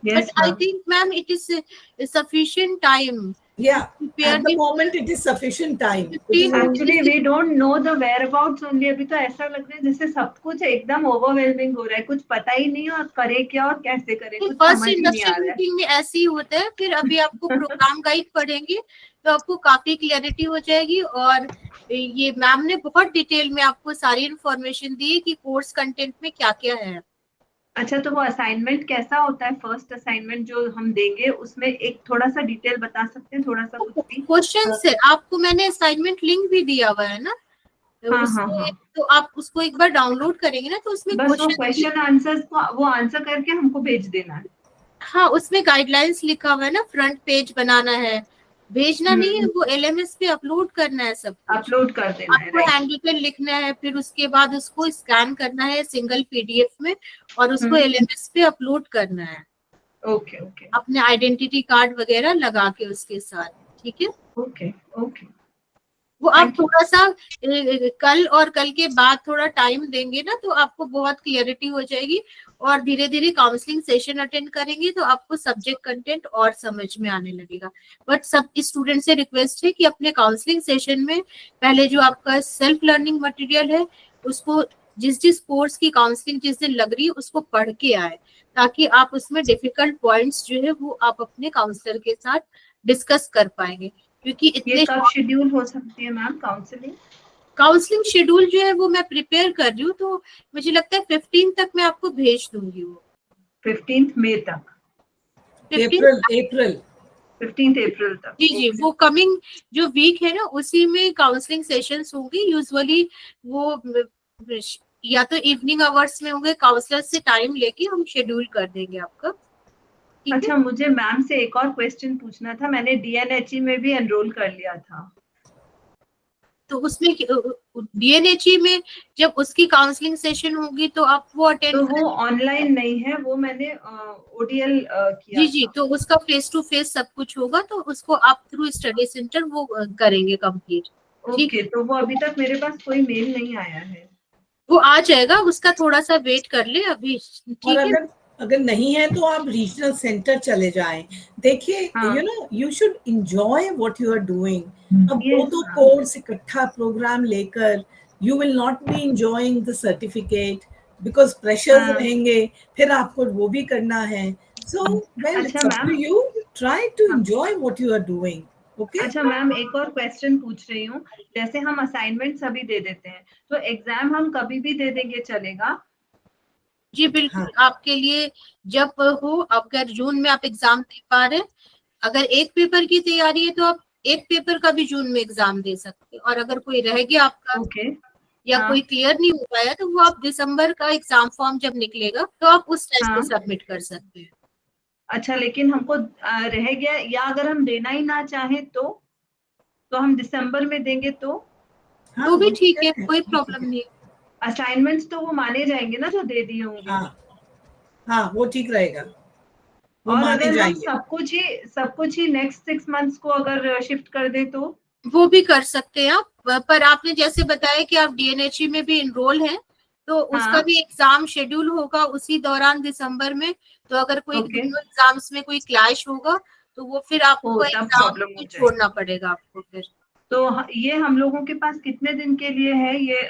but Yes, I ma'am. think ma'am it is a sufficient time Yeah. to prepare At the the moment, it is sufficient time. It is 15 to only Actually, 20 we don't know the whereabouts only. अभी तो ऐसा लग रहा है जैसे सब कुछ एकदम ओवरवेलमिंग हो रहा है, कुछ पता ही नहीं है और करे क्या और कैसे करें, कुछ फर्स्ट समझ ही नहीं आ इंडक्शन रहा है। मीटिंग में ऐसे ही होता है, फिर अभी आपको प्रोग्राम गाइड पढ़ेंगे तो आपको काफी क्लैरिटी हो जाएगी। और ये मैम ने बहुत डिटेल में आपको सारी इंफॉर्मेशन दी है कि कोर्स कंटेंट में क्या क्या है। अच्छा, तो वो असाइनमेंट कैसा होता है? फर्स्ट असाइनमेंट जो हम देंगे उसमें एक थोड़ा सा डिटेल बता सकते हैं, थोड़ा सा कुछ भी? क्वेश्चन से आपको मैंने असाइनमेंट लिंक भी दिया हुआ है ना, तो हाँ हाँ उसमें हाँ। तो आप उसको एक बार डाउनलोड करेंगे ना तो उसमें बस वो क्वेश्चन, क्वेश्चन आंसर्स को वो आंसर करके हमको भेज देना है। हाँ उसमें गाइडलाइंस लिखा हुआ है ना, फ्रंट पेज बनाना है, भेजना नहीं है, वो एलएमएस पे अपलोड करना है सब कुछ। अपलोड कर देना है, आपको राइट। हैंडरिटन लिखना है, फिर उसके बाद उसको स्कैन करना है सिंगल पीडीएफ में और उसको एलएमएस पे अपलोड करना है, ओके ओके अपने आइडेंटिटी कार्ड वगैरह लगा के उसके साथ, ठीक है। Okay okay. वो आप Thank you. थोड़ा सा कल और कल के बाद थोड़ा टाइम देंगे ना तो आपको बहुत क्लियरिटी हो जाएगी, और धीरे धीरे काउंसलिंग सेशन अटेंड करेंगे तो आपको सब्जेक्ट कंटेंट और समझ में आने लगेगा। बट सब स्टूडेंट से रिक्वेस्ट है कि अपने काउंसलिंग सेशन में पहले जो आपका सेल्फ लर्निंग मटेरियल है उसको जिस कोर्स की काउंसलिंग जिस दिन लग रही है उसको पढ़ के आए, ताकि आप उसमें डिफिकल्ट पॉइंट्स जो है वो आप अपने काउंसलर के साथ डिस्कस कर पाएंगे, क्योंकि ये इतने कब शेड्यूल हो सकती है मैम काउंसलिंग? काउंसलिंग शेड्यूल जो है वो मैं प्रिपेयर कर रही हूँ, तो मुझे लगता है 15 तक मैं आपको भेज दूंगी वो। 15 मई तक, 15, अप्रैल 15 अप्रैल तक। जी जी, वो कमिंग जो वीक है ना उसी में काउंसलिंग सेशंस होंगे यूजुअली। वो या तो इवनिंग आवर्स में होंगे, काउंसलर से टाइम लेके हम शेड्यूल कर देंगे आपका, ठीक है। अच्छा, मुझे मैम से एक और क्वेश्चन पूछना था। मैंने डीएनएचई में भी एनरोल कर लिया था, तो उसमें डीएनएचई में जब उसकी काउंसलिंग सेशन होगी तो आप वो अटेंड तो करें। वो ऑनलाइन नहीं है, वो मैंने ओडीएल किया जी जी, था। तो उसका फेस टू फेस सब कुछ होगा, तो उसको आप थ्रू स्टडी सेंटर वो करेंगे कंप्लीट, ठीक ओके, है। तो वो अभी तक मेरे पास कोई मेल नहीं आया है। वो आ जाएगा, उसका थोड़ा सा वेट कर ले अभी, और ठीक है। अगर अगर नहीं है तो आप रीजनल सेंटर चले जाएं। देखिए, हाँ, you should enjoy what you are doing. अब दो यस दो मैम। कोर्स इकट्ठा प्रोग्राम लेकर you will not be enjoying the certificate, because pressures हाँ, रहेंगे, फिर आपको वो भी करना है। सो वेल, अच्छा it's up to ma'am. You, try to हाँ, enjoy what you are doing. Okay. अच्छा मैम, एक और क्वेश्चन पूछ रही हूँ। जैसे हम असाइनमेंट्स अभी दे देते हैं, तो एग्जाम हम कभी भी दे देंगे, चलेगा? जी हाँ बिल्कुल, आपके लिए जब हो, अगर जून में आप एग्जाम दे पा रहे हैं, अगर एक पेपर की तैयारी है तो आप एक पेपर का भी जून में एग्जाम दे सकते हैं, और अगर कोई रह गया आपका ओके। या हाँ, कोई क्लियर नहीं हो पाया तो वो आप दिसंबर का एग्जाम फॉर्म जब निकलेगा तो आप उस टाइम पे हाँ। सबमिट कर सकते हैं। अच्छा, लेकिन हमको रह गया, या अगर हम देना ही ना चाहें तो हम दिसंबर में देंगे तो? हाँ, तो भी वो ठीक ठीक है, है, कोई वो ठीक प्रॉब्लम है। नहीं है। असाइनमेंट्स तो वो माने जाएंगे ना, जो दे दिए होंगे? हाँ हाँ, वो ठीक रहेगा, वो और माने अगर हम जाएंगे। सब कुछ ही नेक्स्ट 6 मंथ्स को अगर शिफ्ट कर दे तो? वो भी कर सकते हैं आप, पर आपने जैसे बताया कि आप डीएनएचई में भी इनरोल हैं, तो उसका हाँ। भी एग्जाम शेड्यूल होगा उसी दौरान दिसंबर में। तो अगर कोई ओके। दोनों एग्जाम्स में कोई क्लैश होगा तो वो फिर ओ, आपको तब एग्जाम प्रॉब्लम हो को छोड़ना जाएगी। पड़ेगा आपको फिर। तो ये हम लोगों के पास कितने दिन के लिए है, ये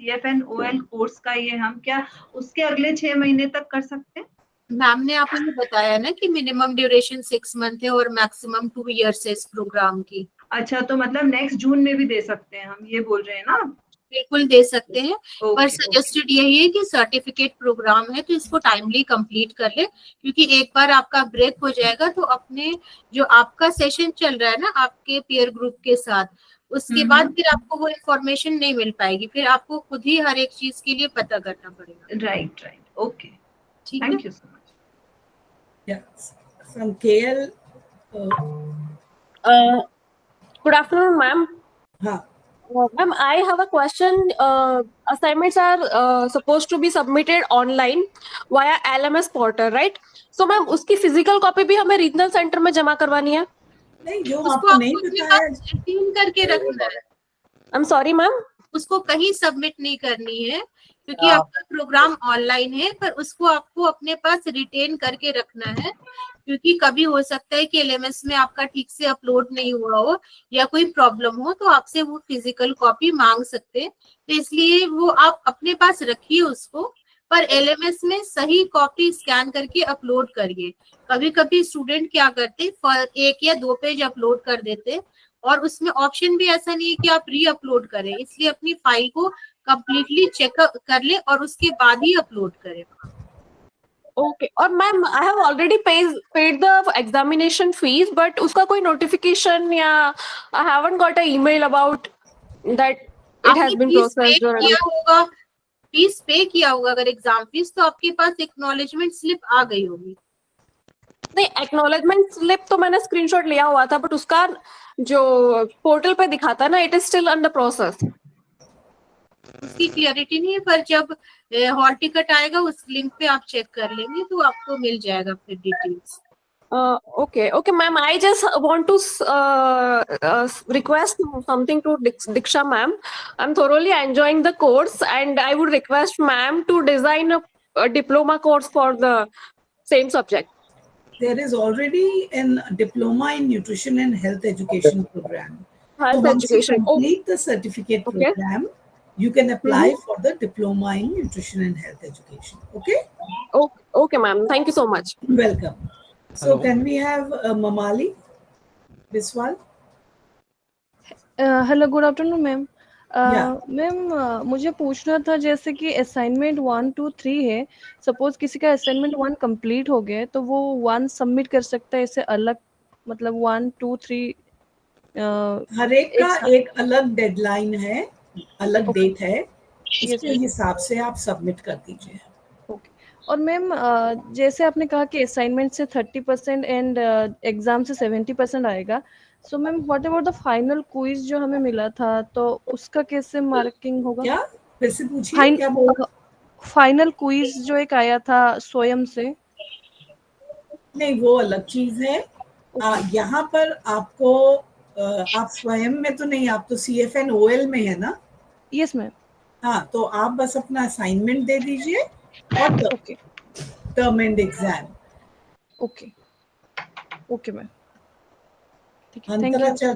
CFNOL कोर्स का? ये हम क्या उसके अगले 6 महीने तक कर सकते हैं? मैम ने आपको ये बताया ना कि मिनिमम ड्यूरेशन 6 मंथ है और मैक्सिमम 2 इयर्स है इस प्रोग्राम की। अच्छा, तो मतलब नेक्स्ट जून में भी दे सकते हैं हम, ये बोल रहे हैं ना आप? बिल्कुल दे सकते हैं, पर ओके, ओके। सजेस्टेड यही है कि सर्टिफिकेट प्रोग्राम है तो इसको टाइमली कंप्लीट कर ले, क्योंकि एक बार आपका ब्रेक हो जाएगा तो अपने जो आपका सेशन चल रहा है ना आपके पीयर ग्रुप के साथ, उसके बाद फिर आपको वो इन्फॉर्मेशन नहीं मिल पाएगी, फिर आपको खुद ही हर एक चीज के लिए पता करना पड़ेगा, राइट, राइट। ओके, ठीक है। Thank you so much. Yes, from KL. Uh, Good afternoon, ma'am. हाँ, Ma'am, I have a question. Assignments are supposed to be submitted online via LMS portal, right? So, ma'am, उसकी physical copy भी हमें regional center में जमा करवानी है? नहीं, जो उसको आपको नहीं आपको अपने बताया। पास रिटीन करके रखना है, I'm sorry, ma'am. उसको कहीं सबमिट नहीं करनी है, क्योंकि आपका प्रोग्राम ऑनलाइन है, पर उसको आपको अपने पास रिटेन करके रखना है, क्योंकि कभी हो सकता है कि एलएमएस में आपका ठीक से अपलोड नहीं हुआ हो या कोई प्रॉब्लम हो तो आपसे वो फिजिकल कॉपी मांग सकते हैं, तो इसलिए वो आप अपने पास रखिए उसको, पर एलएमएस में सही कॉपी स्कैन करके अपलोड करिए। कभी कभी स्टूडेंट क्या करते हैं, 1 या 2 पेज अपलोड कर देते, और उसमें ऑप्शन भी ऐसा नहीं है कि आप री अपलोड करें, इसलिए अपनी फाइल को कंप्लीटली चेक कर ले और उसके बाद ही अपलोड करें। Okay. और ma'am, I have already paid the examination fees, but उसका कोई notification या I haven't got an email about that it has आपने been फीस पे processed or किया होगा, फीस पे किया होगा अगर एग्जाम फीस, तो आपके पास एक्नॉलेजमेंट स्लिप आ गई होगी। नहीं, एक्नॉलेजमेंट स्लिप तो मैंने स्क्रीनशॉट लिया हुआ था, बट उसका जो पोर्टल पे दिखाता ना, it is still under process. उसकी क्लियरिटी नहीं है, पर जब हॉल टिकट आएगा उस लिंक पे आप चेक कर लेंगे तो आपको मिल जाएगा फिर details. Okay, ma'am. I just want to request something to Diksha, ma'am. I'm thoroughly enjoying the course, and I would request ma'am to design a diploma course for the same subject. there is already a diploma in nutrition and health education program. So Health once you education. Oh, complete the certificate okay. program, you can apply Mm-hmm. for the diploma in nutrition and health education. Okay, Okay, ma'am. Thank you so much. welcome. So Hello. can we have Mamali Biswal? Hello, good afternoon, ma'am. Ma'am मुझे पूछना था जैसे कि assignment 1 2 3 है, suppose किसी का assignment 1 complete हो गया है तो वो 1 सबमिट कर सकता है ऐसे अलग, मतलब 1 2 3 हर एक एक का साथ? एक अलग डेडलाइन है, अलग ओके। डेट है, यस उसके मैम। हिसाब से आप सबमिट कर दीजिए। ओके। और मैम जैसे आपने कहा कि असाइनमेंट से 30% एंड एग्जाम से 70% आएगा, so ma'am what about the final quiz जो हमें मिला था, तो उसका कैसे मार्किंग होगा? क्या, फिर से पूछिए, फाइन क्या बोल? फाइनल क्विज जो एक आया था स्वयं से। नहीं, वो अलग चीज है। ओके। यहाँ पर आपको आप स्वयं में तो नहीं, आप तो CFNOL में है ना। Yes ma'am. हाँ, तो आप बस अपना असाइनमेंट दे दीजिए और okay. Term and exam. Okay. Okay ma'am. ठीक है, थैंक यू। अंतराचार